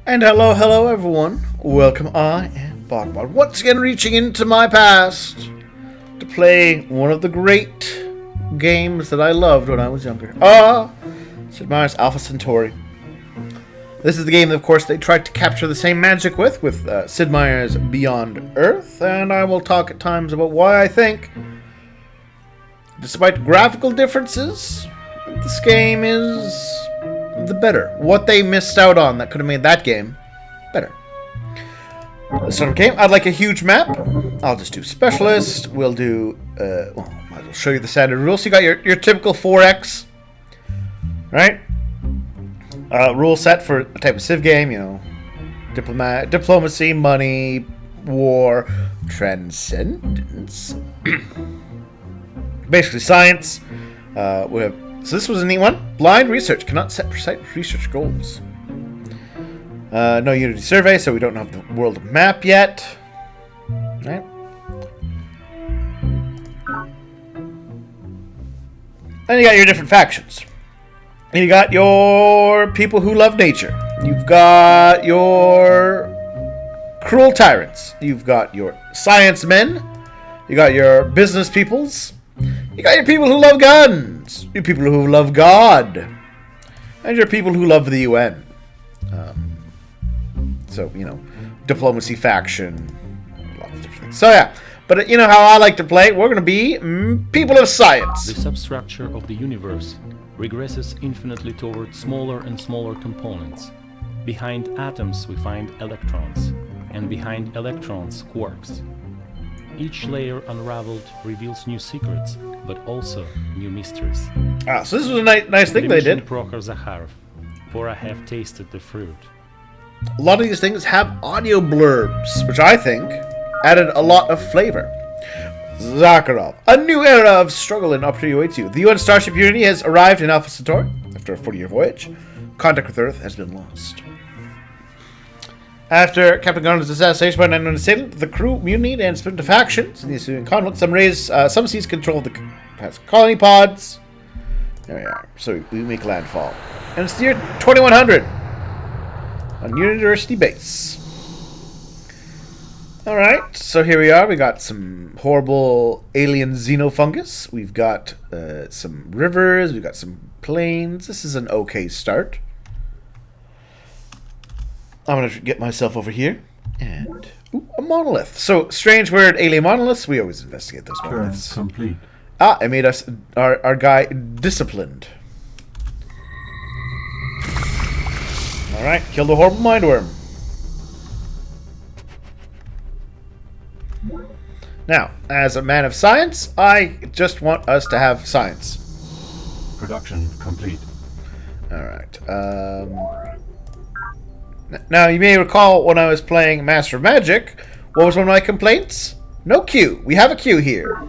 And hello everyone. Welcome, I am BogMod. Once again reaching into my past to play one of the great games that I loved when I was younger. Sid Meier's Alpha Centauri. This is the game that, of course, they tried to capture the same magic with Sid Meier's Beyond Earth, and I will talk at times about why I think, despite graphical differences, this game is the better. What they missed out on that could have made that game better. This sort of game, I'd like a huge map. I'll just do specialist. We'll do, I'll show you the standard rules. So you got your typical 4X, right? Rule set for a type of Civ game, you know, diplomacy, money, war, transcendence. Basically science. We have. So this was a neat one. Blind research. Cannot set precise research goals. No Unity survey, so we don't have the world map yet. Right. And you got your different factions. And you got your people who love nature. You've got your cruel tyrants. You've got your science men. You got your business peoples. You got your people who love guns, your people who love God, and your people who love the UN. So, you know, diplomacy faction, lots of different things. So, yeah, but you know how I like to play? We're going to be people of science. The substructure of the universe regresses infinitely toward smaller and smaller components. Behind atoms we find electrons, and behind electrons, quarks. Each layer unraveled reveals new secrets, but also new mysteries. So this was a nice thing they did. Prokhor Zakharov, for I have tasted the fruit. A lot of these things have audio blurbs, which I think added a lot of flavor. Zakharov, a new era of struggle and opportunity awaits you. The UN Starship Unity has arrived in Alpha Centauri after a 40-year voyage. Contact with Earth has been lost. After Captain Garner's assassination by an unknown assailant, the crew mutinied and split into factions in the ensuing conflict. Some seized control of the colony pods. There we are. So we make landfall. And it's the year 2100 on University base. Alright, so here we are. We got some horrible alien xenofungus. We've got some rivers. We've got some plains. This is an okay start. I'm going to get myself over here. And a monolith. So, strange word, alien monoliths. We always investigate those monoliths. Turn complete. It made us, our guy, disciplined. Alright, kill the horrible mindworm. Now, as a man of science, I just want us to have science. Production complete. Alright, now, you may recall when I was playing Master of Magic, what was one of my complaints? No queue. We have a queue here.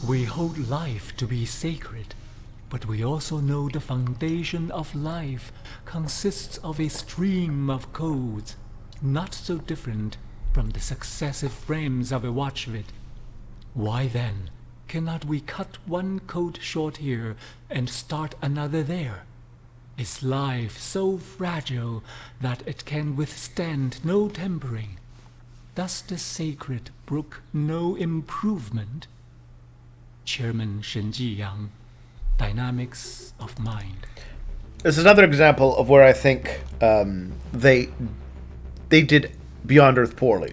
We hold life to be sacred, but we also know the foundation of life consists of a stream of codes, not so different from the successive frames of a watch vid. Why then cannot we cut one code short here and start another there? Is life so fragile that it can withstand no tempering? Does the sacred brook no improvement? Chairman Shen Jiyang, Dynamics of Mind. This is another example of where I think they did Beyond Earth poorly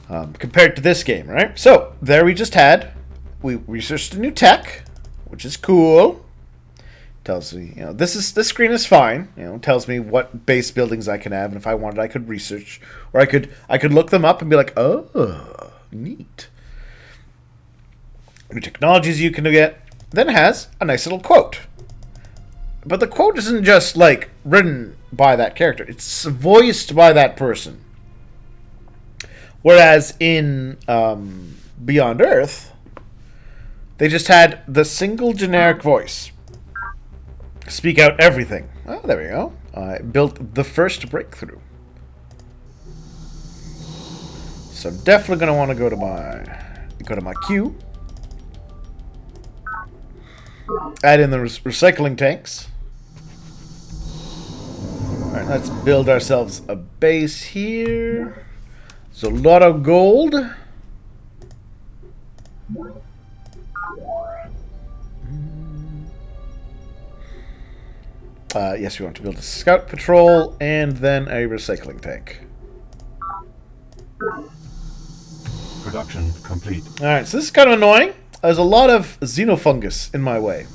compared to this game, right? So there we researched a new tech, which is cool. Tells me, you know, this screen is fine. You know, tells me what base buildings I can have, and if I wanted, I could research, or I could look them up and be like, oh, neat. New technologies you can get. Then it has a nice little quote. But the quote isn't just, like, written by that character. It's voiced by that person. Whereas in Beyond Earth, they just had the single generic voice speak out everything. Oh, there we go. I built the first breakthrough. So I'm definitely going to want to go to my queue. Add in the recycling tanks. Alright, let's build ourselves a base here. There's a lot of gold. Yes, we want to build a scout patrol and then a recycling tank. Production complete. Alright, so this is kind of annoying. There's a lot of xenofungus in my way.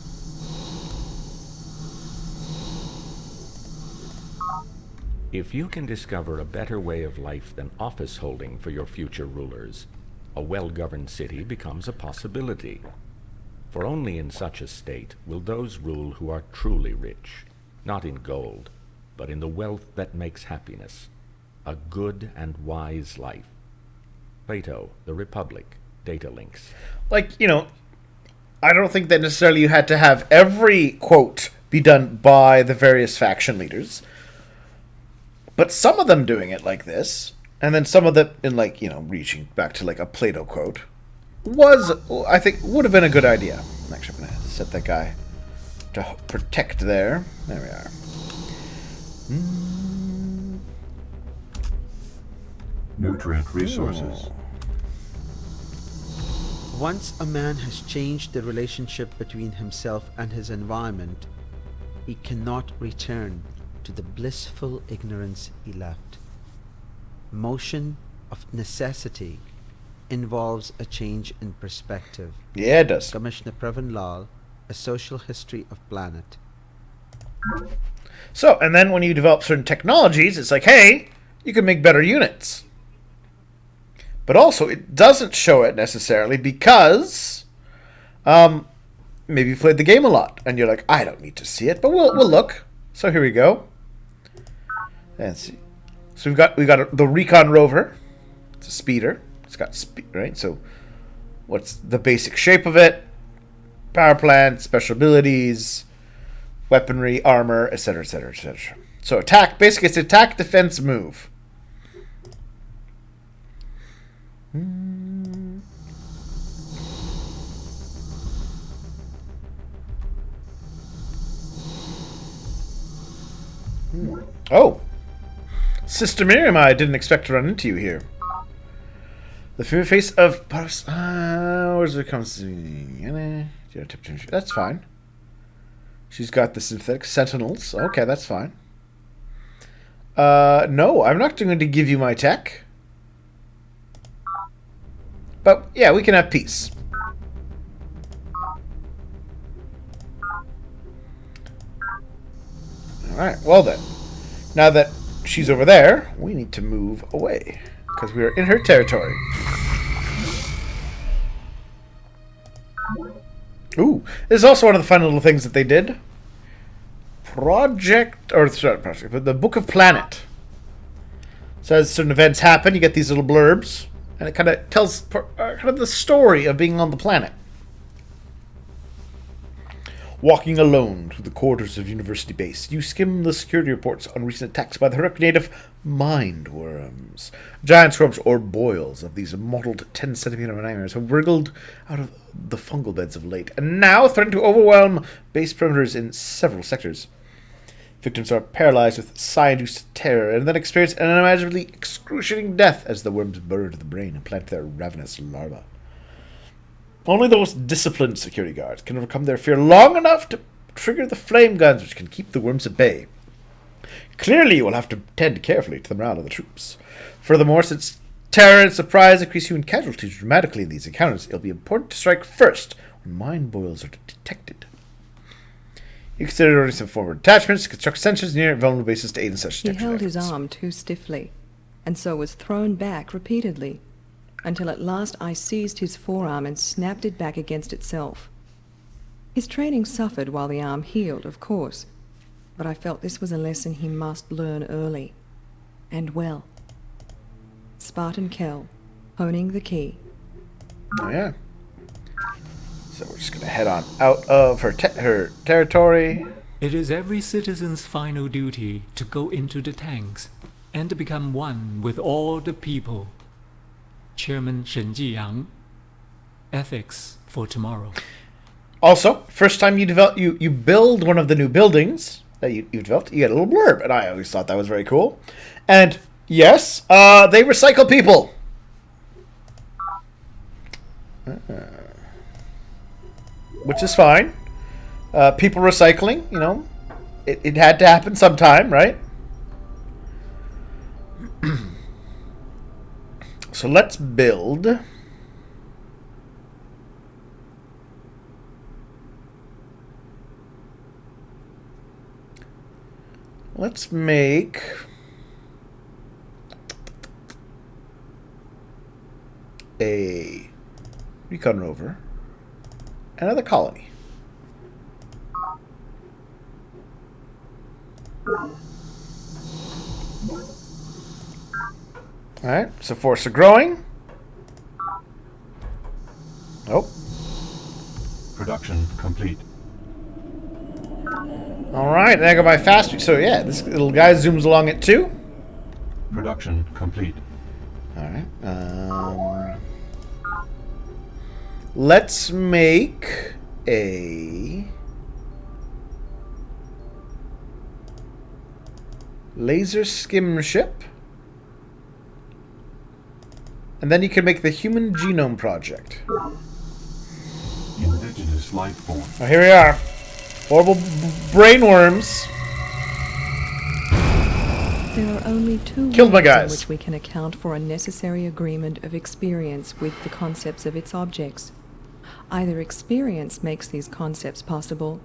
If you can discover a better way of life than office holding for your future rulers, a well-governed city becomes a possibility. For only in such a state will those rule who are truly rich, not in gold, but in the wealth that makes happiness, a good and wise life. Plato, The Republic, Data Links. Like, you know, I don't think that necessarily you had to have every quote be done by the various faction leaders. But some of them doing it like this, and then some of them in, like, you know, reaching back to like a Plato quote, was, I think, would have been a good idea. Actually, I'm going to set that guy to protect there. There we are. Nutrient resources. Once a man has changed the relationship between himself and his environment, he cannot return to the blissful ignorance he left. Motion of necessity involves a change in perspective. Yeah, it does. Commissioner Pravin Lal, A Social History of Planet. So, and then when you develop certain technologies, it's like, hey, you can make better units. But also, it doesn't show it necessarily because maybe you've played the game a lot, and you're like, I don't need to see it, but we'll look. So here we go. Let's see. So we got the Recon Rover. It's a speeder. It's got speed, right? So what's the basic shape of it? Power plant, special abilities, weaponry, armor, etc., etc., etc. So attack, basically it's attack, defense, move. Oh! Sister Miriam, I didn't expect to run into you here. The familiar face of... where's it comes to... That's fine. She's got the synthetic sentinels. Okay, that's fine. No, I'm not going to give you my tech. But, yeah, we can have peace. Alright, well then. Now that she's over there, we need to move away. Because we are in her territory. Ooh, this is also one of the fun little things that they did. But the Book of Planet. So as certain events happen, you get these little blurbs. And it kind of tells kind of the story of being on the planet. Walking alone through the corridors of University Base, you skim the security reports on recent attacks by the heroic native mind worms. Giant swarms or boils of these mottled 10-centimeter nightmares have wriggled out of the fungal beds of late, and now threaten to overwhelm base perimeters in several sectors. Victims are paralyzed with psi-induced terror, and then experience an unimaginably excruciating death as the worms burrow into the brain and plant their ravenous larvae. Only the most disciplined security guards can overcome their fear long enough to trigger the flame guns which can keep the worms at bay. Clearly, you will have to tend carefully to the morale of the troops. Furthermore, since terror and surprise increase human casualties dramatically in these encounters, it will be important to strike first when mind boils are detected. You consider ordering some forward attachments to construct sensors near vulnerable bases to aid in such detection He held efforts. his arm too stiffly, and so was thrown back repeatedly, until at last I seized his forearm and snapped it back against itself. His training suffered while the arm healed, of course, but I felt this was a lesson he must learn early, and well. Spartan Kell, honing the key. Oh, yeah. So we're just going to head on out of her territory. It is every citizen's final duty to go into the tanks and to become one with all the people. Chairman Shen Jiyang. Ethics for tomorrow. Also, first time you build one of the new buildings that you developed, you get a little blurb, and I always thought that was very cool. And yes, they recycle people. Which is fine. People recycling, you know, it had to happen sometime, right? So let's build. Let's make a recon rover, another colony. Alright, so forests are growing. Oh. Production complete. Alright, then I go by fast. So yeah, this little guy zooms along it too. Production complete. Alright. Let's make a laser skim ship. And then you can make the Human Genome Project. Indigenous life form. Oh, here we are. Horrible brainworms. There are only two Killed my ways in guys. which we can account for a necessary agreement of experience with the concepts of its objects. Either experience makes these concepts possible,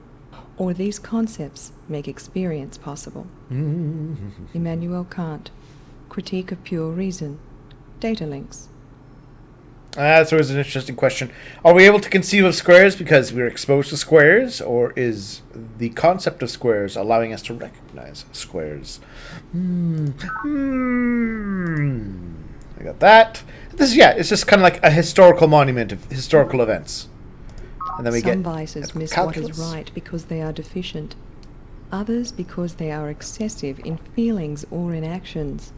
or these concepts make experience possible. Immanuel Kant, Critique of Pure Reason, Data Links. That's always an interesting question. Are we able to conceive of squares because we're exposed to squares, or is the concept of squares allowing us to recognize squares? I got that. This, yeah, it's just kind of like a historical monument of historical events. And then we Some get vices miss calculus. what is right because they are deficient. Others because they are excessive in feelings or in actions.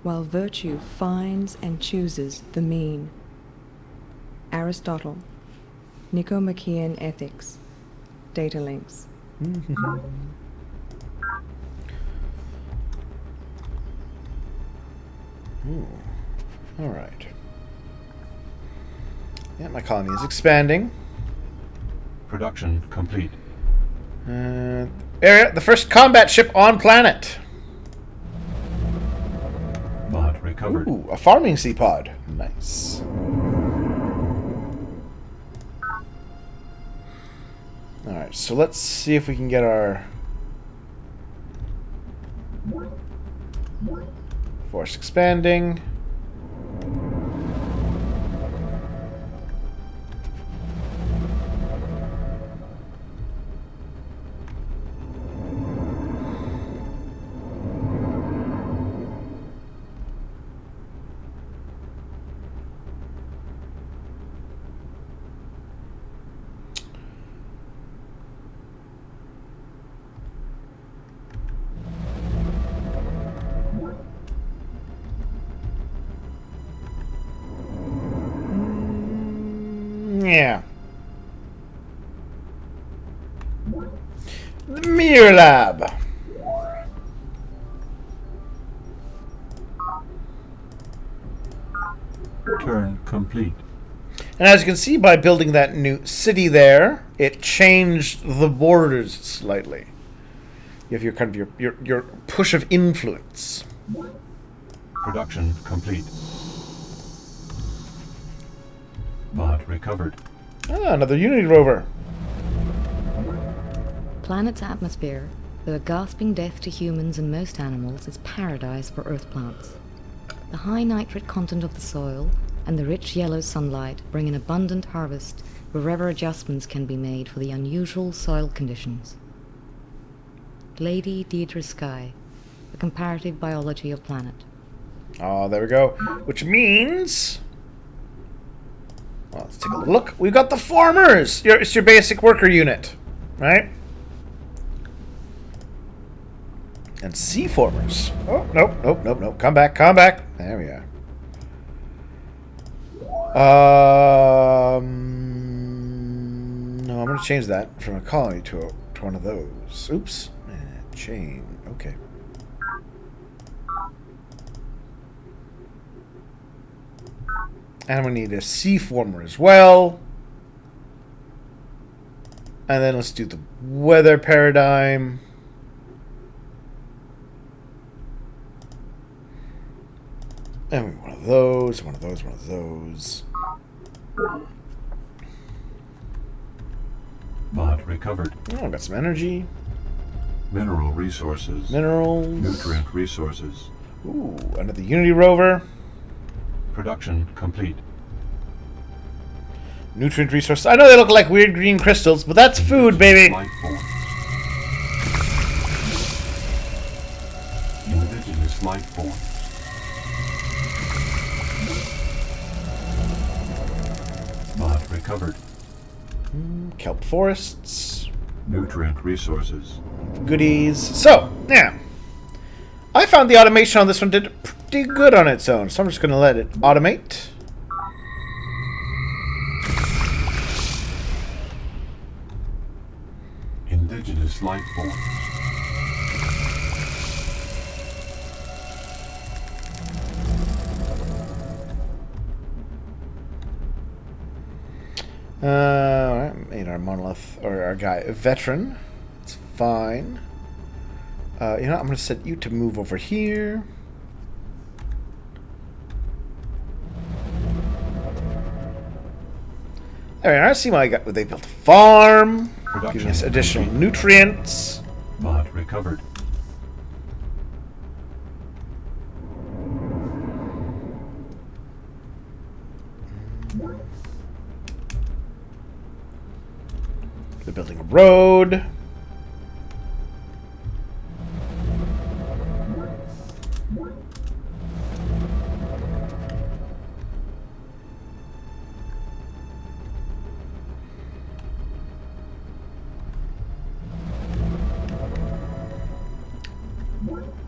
While virtue finds and chooses the mean. Aristotle, Nicomachean Ethics, Data Links. All right. Yeah, my colony is expanding. Production complete. Area, the first combat ship on planet. Mod recovered. Ooh, a farming sea pod. Nice. Alright, so let's see if we can get our force expanding. Yeah. The Mirror Lab. Turn complete. And as you can see by building that new city there, it changed the borders slightly. You have your kind of your push of influence. Production complete. Mod recovered. Ah, another Unity rover. Planet's atmosphere, though a gasping death to humans and most animals, is paradise for earth plants. The high nitrate content of the soil and the rich yellow sunlight bring an abundant harvest wherever adjustments can be made for the unusual soil conditions. Lady Deidre Sky, The Comparative Biology of Planet. Oh, there we go. Which means... Well, let's take a look. We've got the farmers! It's your basic worker unit, right? And sea formers. Oh, nope. Come back. There we are. No, I'm going to change that from a colony to one of those. Oops. Chain. Okay. And we need a sea former as well. And then let's do the weather paradigm. And one of those, one of those, one of those. Mod recovered. Oh, got some energy. Mineral resources. Minerals. Nutrient resources. Ooh, another Unity rover. Production complete. Nutrient resources. I know they look like weird green crystals, but that's food, baby. Life forms. Indigenous life forms. Mod recovered. Kelp forests. Nutrient resources. Goodies. So, yeah. I found the automation on this one did pretty good on its own, so I'm just going to let it automate. Indigenous life forms. Alright, made our monolith, or our guy, a veteran. It's fine. You know, I'm going to set you to move over here. There we are. See what I got. They built a farm, giving us additional nutrients. Mod recovered. They're building a road.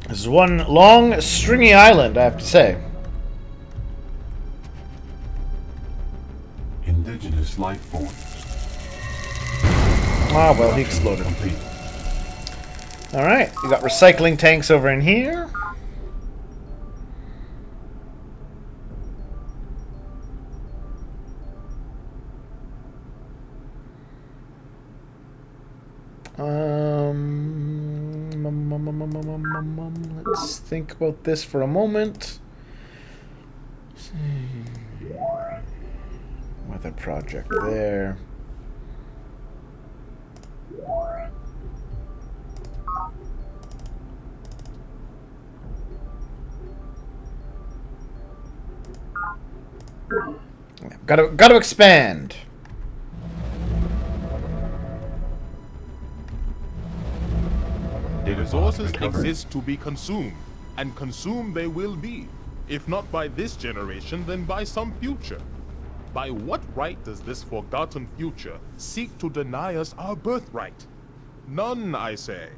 This is one long, stringy island, I have to say. Indigenous life forms. Ah, well, he exploded. Complete. Alright, we got recycling tanks over in here. Let's think about this for a moment. Weather project there. Got to expand. Resources exist to be consumed, and consumed they will be. If not by this generation, then by some future. By what right does this forgotten future seek to deny us our birthright? None, I say.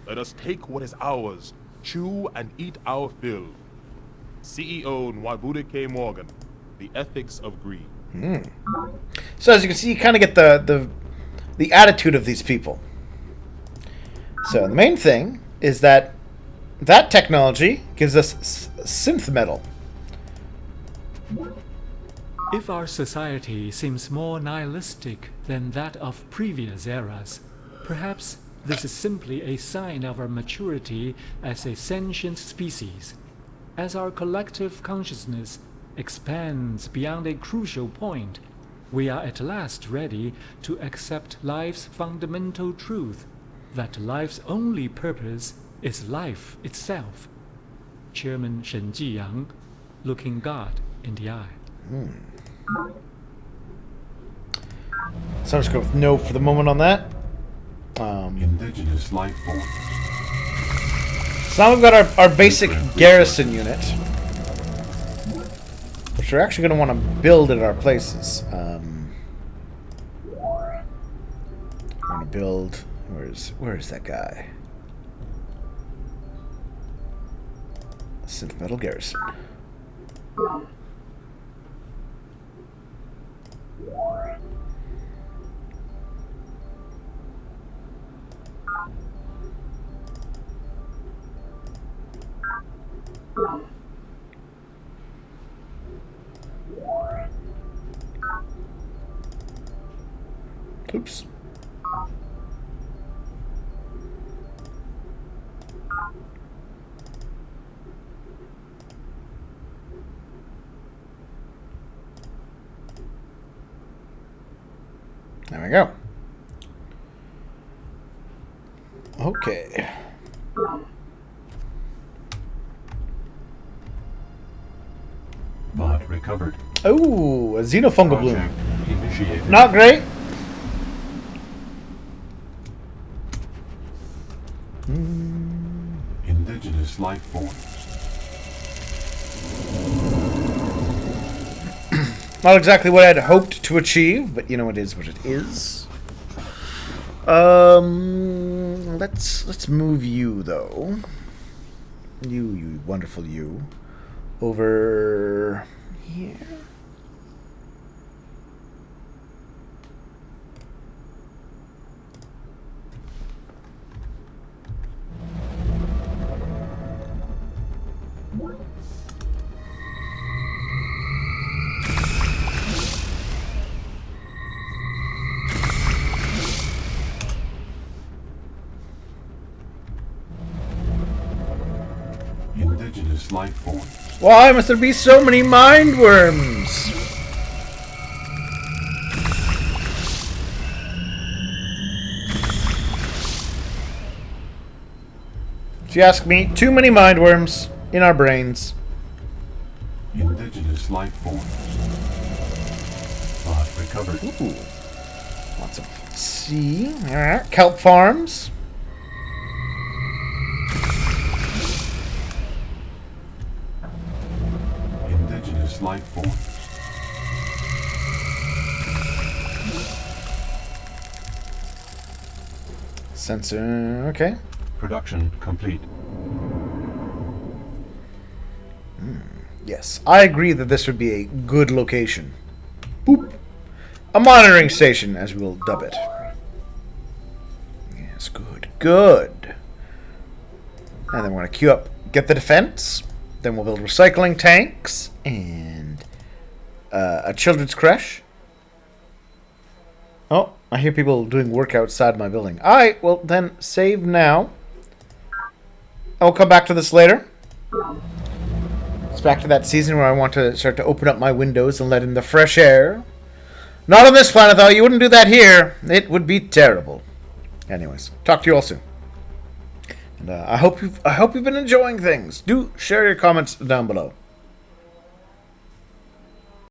Let us take what is ours, chew and eat our fill. CEO Nwabude K. Morgan, The Ethics of Greed. So as you can see, you kind of get the attitude of these people. So the main thing is that technology gives us synth metal. If our society seems more nihilistic than that of previous eras, perhaps this is simply a sign of our maturity as a sentient species. As our collective consciousness expands beyond a crucial point, we are at last ready to accept life's fundamental truth, that life's only purpose is life itself. Chairman Shen Jiyang, looking God in the eye. So I'm just going with no for the moment on that. Indigenous life forms. So now we've got our basic garrison unit, which we're actually going to want to build at our places. We're going to build... Where's that guy? Synth Metal Garrison. Oops. There we go. Okay. Mod recovered. Oh, a xenofungal bloom. Project initiated. Not great. Indigenous life form. Not exactly what I'd hoped to achieve, but you know, it is what it is. Let's move you though. You wonderful you. Over here. Indigenous life form. Why must there be so many mind worms? If you ask me, too many mind worms in our brains. Indigenous life form. Mod recovered. Ooh. Lots of sea. Alright. Kelp farms. Indigenous life form. Sensor. Okay. Production complete. Yes, I agree that this would be a good location. Boop. A monitoring station, as we will dub it. Yes, good. Good. And then we're going to queue up, get the defense. Then we'll build recycling tanks and a children's creche. Oh, I hear people doing work outside my building. Alright, well then save now. I'll come back to this later. It's back to that season where I want to start to open up my windows and let in the fresh air. Not on this planet though, you wouldn't do that here. It would be terrible. Anyways, talk to you all soon. And I hope you've been enjoying things. Do share your comments down below.